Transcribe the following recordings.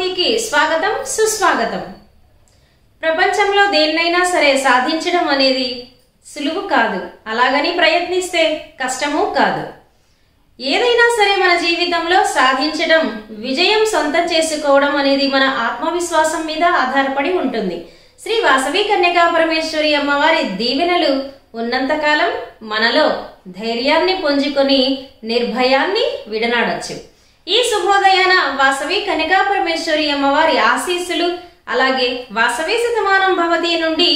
భవతికి స్వాగతం సుస్వాగతం. ప్రపంచంలో దేన్నైనా సరే సాధించడం అనేది సులువు కాదు, అలాగని ప్రయత్నిస్తే కష్టమూ కాదు. ఏదైనా సరే మన జీవితంలో సాధించడం, విజయం సొంతం చేసుకోవడం అనేది మన ఆత్మవిశ్వాసం మీద ఆధారపడి ఉంటుంది. శ్రీ వాసవి కన్యకా పరమేశ్వరి అమ్మవారి దీవెనలు ఉన్నంతకాలం మనలో ధైర్యాన్ని పుంజుకొని నిర్భయాన్ని విడనాడొచ్చు. ఈ శుభోదయాన వాసవి కన్యకా పరమేశ్వరి అమ్మవారి ఆశీస్సులు, అలాగే వాసవి శతమానం భవతి నుండి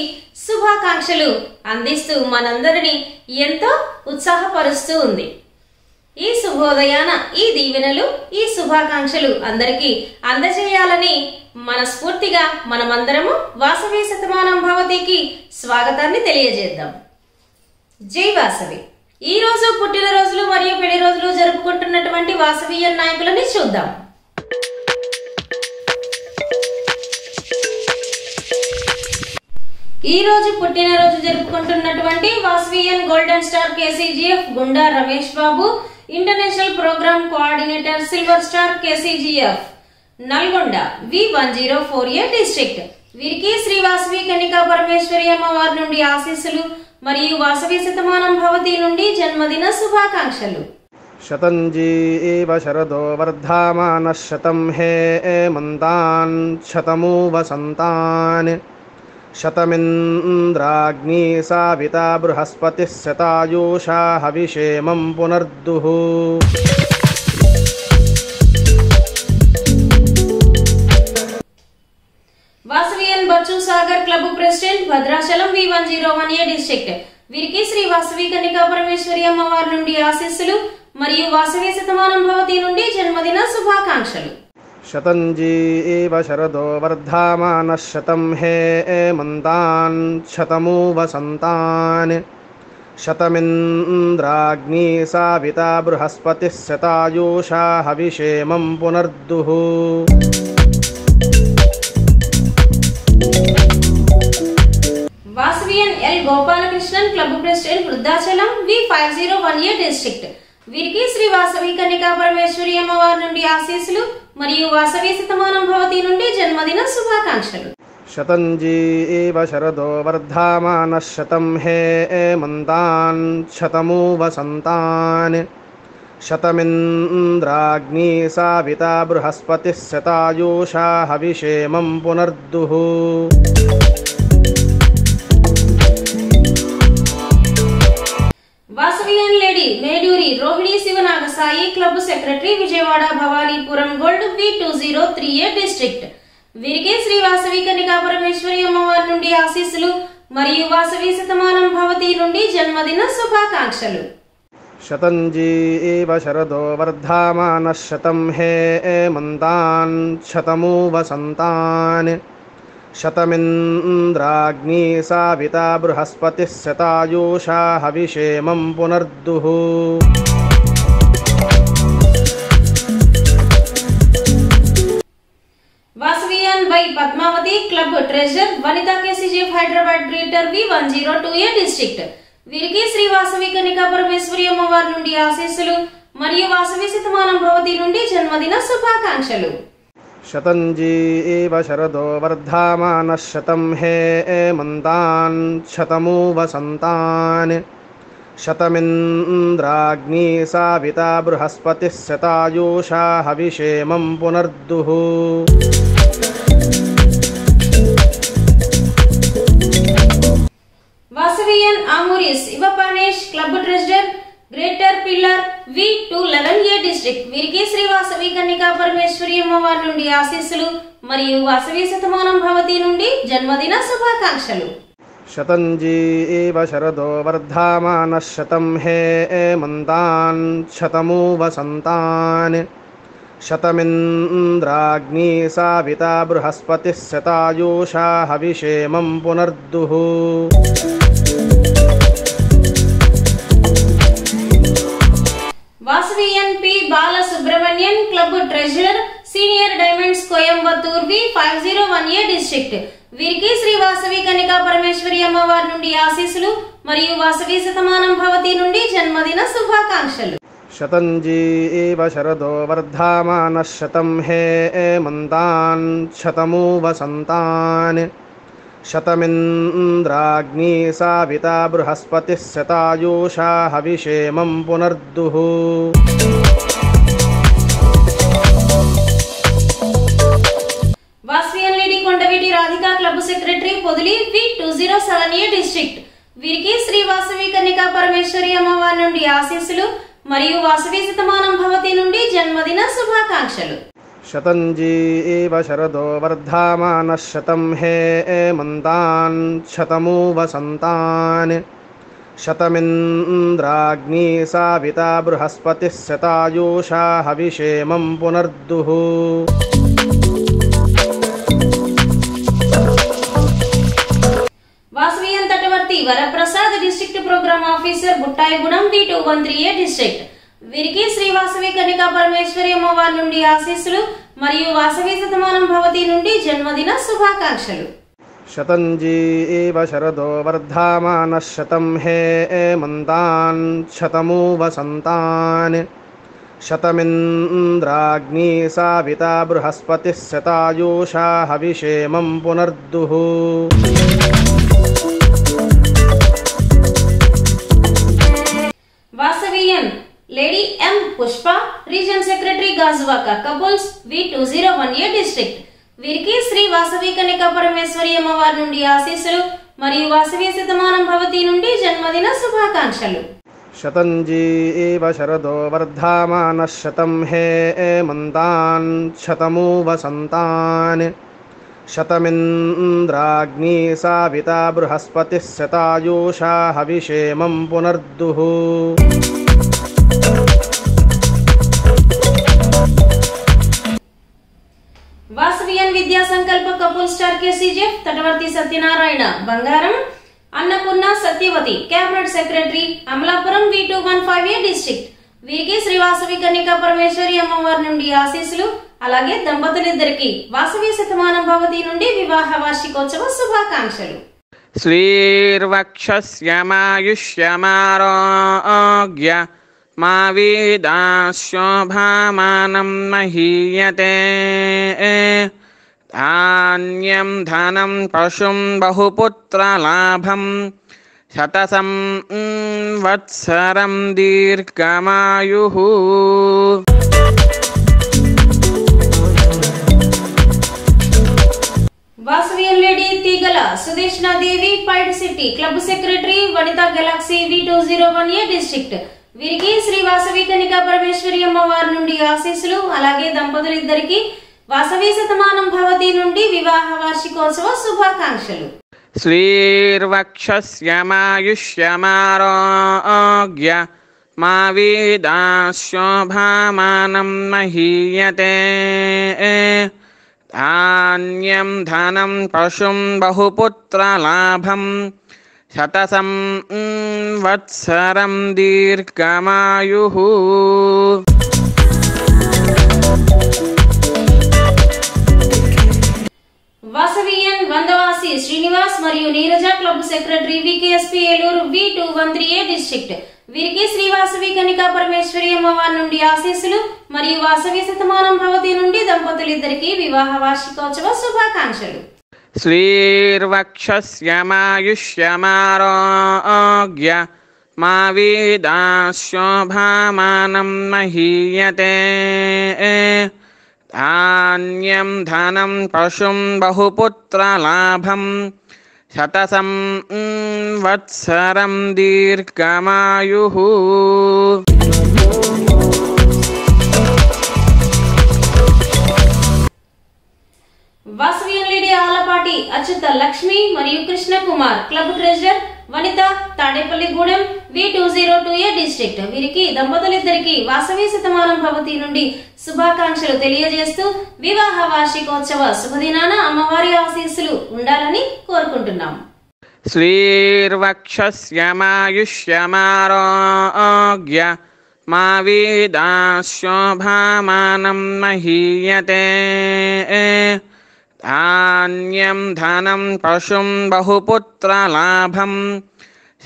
శుభాకాంక్షలు అందిస్తూ మనందరినీ ఎంతో ఉత్సాహపరుస్తూ ఉంది. ఈ శుభోదయాన ఈ దీవెనలు, ఈ శుభాకాంక్షలు అందరికీ అందజేయాలని మనస్ఫూర్తిగా మనమందరము వాసవి శతమానం భవతికి స్వాగతాన్ని తెలియజేద్దాం. జై వాసవి. ఈ రోజు పుట్టినరోజులు మరియు పెళ్లి రోజులు జరుపుకుంటున్నటువంటి వాసవీయ నాయకులని చూద్దాం. ఈ రోజు పుట్టినరోజు జరుపుకుంటున్నటువంటి Vasavian golden star KCGF Gunda Ramesh Babu, international programme coordinator silver star KCGF Nalgonda V1048 district. వీరికి శ్రీ వాసవి కన్యకా పరమేశ్వరి అమ్మవారి నుండి ఆశీస్సులు మరియు వాసవి శతమానం భవతి నుండి జన్మదిన శుభాకాంక్షలు. శతంజీవ శరదో వర్ధమాన శతం హేమంతాన్ శతమూ వసంతాన్ శతమింద్రాగ్ని సావితా బృహస్పతి శతాయూషా హవిషేమం పునర్దుః. Vasavian Bachchu Sagar club president Bhadrachalam V1018 district. వీరికి శ్రీ వాసవి కన్యకా పరమేశ్వరి అమ్మవారి నుండి ఆశీస్సులు మరియు వాసవి శతమానం భవతి నుండి జన్మదిన శుభాకాంక్షలు. శతంజీవ శరదో వర్ధమాన శతం హేమంతాన్ శతమూ వసంతాన్ శతమింద్రాగ్ని సావితా బృహస్పతి శతాయూషా హవిషేమం పునర్దుః. Vasavian L Gopalakrishnan club president Vriddhachalam V5018 district. వీరికి శ్రీ వాసవి కన్యకా పరమేశ్వరి అమ్మవారి నుండి ఆశీస్సులు మరియు వాసవి శతమానం భవతి నుండి జన్మదిన శుభాకాంక్షలు. శతంజీవ శరదో వర్ధమాన శతం హేమంతాన్ శతమూ వసంతాన్ శతమింద్రాగ్ని సావితా బృహస్పతి శతాయూషా హవిషేమం పునర్దుః. Vasavian lady Meduri Rohini Sivanaga Sai club secretary Vijayawada Bhavanipuram gold V2038 district. వీరికి శ్రీ వాసవి కన్యకా పరమేశ్వరి అమ్మవారి నుండి ఆశీస్సులు మరియు వాసవి శతమానం భవతి నుండి జన్మదిన శుభాకాంక్షలు. శతంజీవ శరదో వర్ధమాన శతం హేమంతాన్ శతమూ వసంతాన్ శతమింద్రాగ్ని సావితా బృహస్పతి శతాయూషా హవిషేమం పునర్దుః. వాసవియన్ బై Padmavathi club treasurer Vanitha KCGF Hyderabad greater V1028 district. వీరికి శ్రీ వాసవి కన్యకా పరమేశ్వరి అమ్మవారి నుండి ఆశీస్సులు మరియు వాసవి శతమానం భవతి నుండి జన్మదిన శుభాకాంక్షలు. శతంజీవ శరదో వర్ధమాన శతం హేమంతాన్ శతమూ వసంతాన్ శతమింద్రాగ్ని సావితా బృహస్పతి శతాయూషా హవిషేమం పునర్దుః. వాసవియన్ ఆమూరిస్ ఇవపానేష్ club treasurer greater pillar V211A district. వీరికి శ్రీ వాసవి కన్యకా పరమేశ్వరి అమ్మవారి నుండి ఆశీస్సులు మరియు వాసవి శతమానం భవతి నుండి జన్మదిన శుభాకాంక్షలు. శతంజీవ శరదో వర్ధమాన శతం హేమంతాన్ శతమూ వసంతాన్ శతమింద్రాగ్ని సావితా బృహస్పతి శతాయూషా హవిషేమం పునర్దుః. Vasavian P Balasubramanian club treasurer senior diamonds Coimbatore V5018 district. వీరికి శ్రీ వాసవి కన్యకా పరమేశ్వరి అమ్మవారి నుండి ఆశీస్సులు మరియు వాసవి శతమానం భవతి నుండి జన్మదిన శుభాకాంక్షలు. శతంజీవ శరదో వర్ధమానః శతం హేమంతాన్ శతమూ వసంతాన్ శతమింద్రాగ్నీ సావితా బృహస్పతిः శతాయూషా హవిషేమం పునర్దుః. Vasavian lady Kondaveeti Radhika club secretary Podili V207A district. వీరికి శ్రీ వాసవి కన్యకా పరమేశ్వరి అమ్మవారి నుండి ఆశీస్సులు మరియు వాసవి శతమానం భవతి నుండి జన్మదిన శుభాకాంక్షలు. శతంజీవ శరదో వర్ధమానః శతం హేమంతాన్ శతమూ వసంతాన్ శతమింద్రాగ్నీ సావితా బృహస్పతిः శతాయూషా హవిషేమం పునర్దుః. Vasavian Tatavarthi Varaprasad district programme officer Buttaigudem V213A district. వీరికి శ్రీ వాసవి కన్యకా పరమేశ్వరి అమ్మవారి నుండి ఆశీస్సులు మరియు వాసవి శతమానం భవతి నుండి జన్మదిన శుభాకాంక్షలు. శతంజీవ శరదో వర్ధమానః శతం హేమంతాన్ శతమూ వసంతాన్ శతమింద్రాగ్నీ సావితా బృహస్పతిः శతాయూషా హవిషేమం పునర్దుః. Vasavian lady M Pushpa region secretary Gajuwaka couples V201A district. వీరికి శ్రీ వాసవి కన్యకా పరమేశ్వరి అమ్మవారి నుండి ఆశీస్సులు మరియు వాసవి శతమానం భవతి నుండి జన్మదిన శుభాకాంక్షలు. శతంజీవ శరదో వర్ధమానః శతం హేమంతాన్ శతమూ వసంతాన్ శతమింద్రాగ్నీ సావితా బృహస్పతిः శతాయూషా హవిషేమం పునర్దుః. Vasavian Vidya Sankalp couple star KCGF Tatavarthi Satyanarayana Bangaram Annapurna Satyavathi cabinet secretary Amalapuram V215A district. వీరికి శ్రీ వాసవి కన్యకా పరమేశ్వరి అమ్మవారి నుండి ఆశీస్సులు అలాగే దంపతులిద్దరికి వాసవి శతమానం భవతి నుండి వివాహ వార్షికోత్సవ శుభాకాంక్షలు. శ్రీర్వక్షస్యమాయుష్యమారోగ్య మా వీదాశోభామానం మహీయతే ధాన్యం ధనం పశుం బహుపుత్రలాభం శతసం వత్సరం దీర్ఘమాయుః. వాసవియన్ లేడీ తీగల సుదేష్నా దేవి పైడ్ city club secretary Vanitha galaxy V201A district. వీరికి శ్రీ వాసవి కన్యకా పరమేశ్వరి అమ్మవారి నుండి ఆశీస్సులు అలాగే దంపతులిద్దరికి వాసవి శతమానం భవతి నుండి వివాహ వార్షికోత్సవ శుభాకాంక్షలు. శ్రీర్వక్షస్యమాయుష్యమారోగ్య మా వీదాశోభామానం మహీయతే ధాన్యం ధనం పశుం బహుపుత్రలాభం శతసం వత్సరం దీర్ఘమాయుః. వాసవియన్ వందవాసి శ్రీనివాస్ మరియు Neeraja club secretary VKSP Eluru V213A district. వీరికి శ్రీ వాసవి కన్యకా పరమేశ్వరి అమ్మవారి నుండి ఆశీస్సులు మరియు వాసవి శతమానం భవతి నుండి దంపతులిద్దరికి వివాహ వార్షికోత్సవ శుభాకాంక్షలు. శ్రీర్వక్షస్యమాయుష్యమారోగ్య మా వీదాశోభామానం మహీయతే ధాన్యం ధనం పశుం బహుపుత్రలాభం శతసం వత్సరం దీర్ఘమాయుః. వాసవియన్ లేడీ ఆలపాటి అచ్యుత లక్ష్మి మరియు కృష్ణ కుమార్ క్లబ్ ట్రెజరర్ వనిత తాడేపల్లిగూడెం V202A డిస్ట్రిక్ట్. వీరికి దంపతులిద్దరికి వాసవి శతమానం భవతి నుండి శుభాకాంక్షలు తెలియజేస్తూ వివాహ వార్షికోత్సవ శుభదినాన అమ్మవారి ఆశీస్సులు ఉండాలని కోరుకుంటున్నాం. శ్రీర్వక్షస్యమాయుష్యమారోగ్య మా వీదాశోభామానం మహీయతే ధాన్యం ధనం పశుం బహుపుత్రలాభం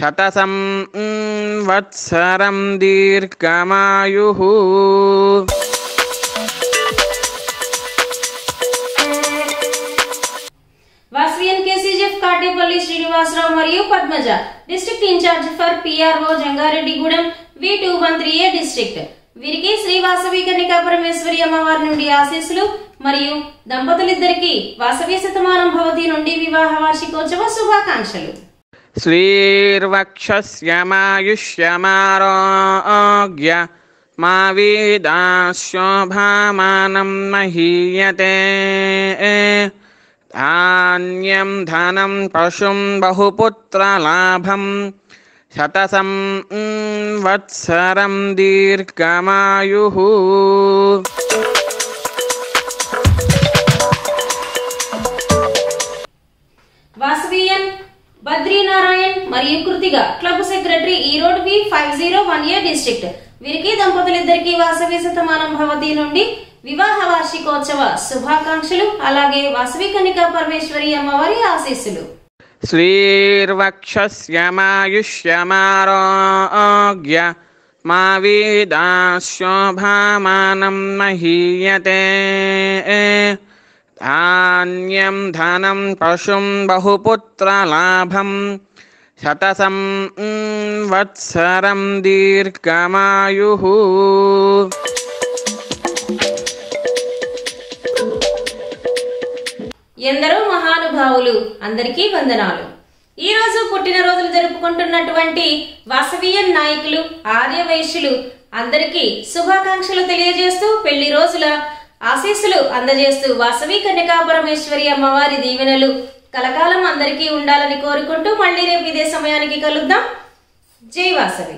శతసం వత్సరం దీర్ఘమాయుః. వాస్వియన్ కేసీజీఎఫ్ కాటేపల్లి శ్రీనివాసరావు మరియు Padmaja, district incharge for PRO Jangareddygudem V213A district. వీరికి శ్రీ వాసవి కన్యకా పరమేశ్వరి అమ్మవారి నుండి ఆశీస్సులు మరియు దంపతులిద్దరికి వాసవి శతమానం భవతి నుండి వివాహ వార్షికోత్సవ శుభాకాంక్షలు. శ్రీర్వక్షస్యమాయుష్యమారోగ్య మా వీదాశోభామానం మహీయతే. ధాన్యం ధనం పశుం బహుపుత్రలాభం శతసం వత్సరం దీర్ఘమాయుః. వాసవియన్ బద్రీనారాయణ్ మరియు Krittika, club secretary Erode V501A district. వీరికి దంపతులిద్దరికి వాసవి శతమానం భవతి నుండి వివాహ వార్షికోత్సవ శుభాకాంక్షలు, అలాగే వాసవి కన్యకా పరమేశ్వరి అమ్మవారి ఆశీస్సులు. శ్రీర్వక్షస్యమాయుష్యమారోగ్య మా వీదాశోభామానం మహీయతే. ధాన్యం ధనం పశుం బహుపుత్రలాభం శతసం వత్సరం దీర్ఘమాయుః. ఎందరో మహానుభావులు అందరికీ వందనాలు. ఈ రోజు పుట్టినరోజులు జరుపుకుంటున్నటువంటి వాసవియన్ నాయకులు, ఆర్యవైశ్యులు అందరికీ శుభాకాంక్షలు తెలియజేస్తూ, పెళ్లి రోజుల ఆశీస్సులు అందజేస్తూ వాసవి కన్యకా పరమేశ్వరి అమ్మవారి దీవెనలు కలకాలం అందరికీ ఉండాలని కోరుకుంటూ మళ్ళీ రేపు ఇదే సమయానికి కలుద్దాం. జై వాసవి.